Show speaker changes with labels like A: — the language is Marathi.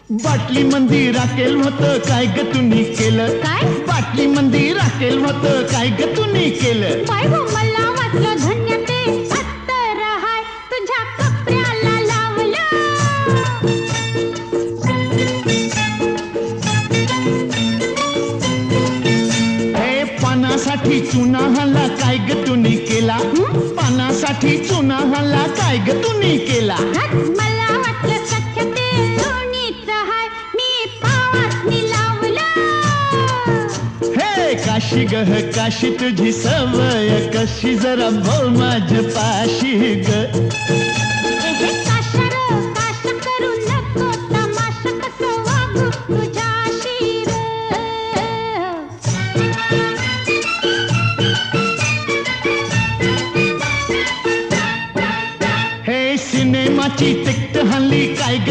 A: बाटली मंदी राखेल होतं काय ग तुम्ही केलं?
B: काय?
A: बाटली मंदी राखेल होतं काय ग तुम्ही केलं?
B: बाय गो मला वाटलं धन्य ते अत्तर हाय तुझ्या कपड्याला लावलं.
A: हे पानासाठी चुना हल्ला काय ग तुम्ही केला? पानासाठी चुना हल्ला काय ग तुम्ही केला?
B: धत मला वाटलं सख्य ते लोणीचं हाय मी पावासनी लावलं.
A: हे काशी गह काशी तुझी सवय कशी जरा बोल माझ्या पाशी ग.
B: हे काशर काश करू नको तमाशा कसं वागू तुझ्याशी रे.
A: हे सिनेमाची तिकट हल्ली काय ग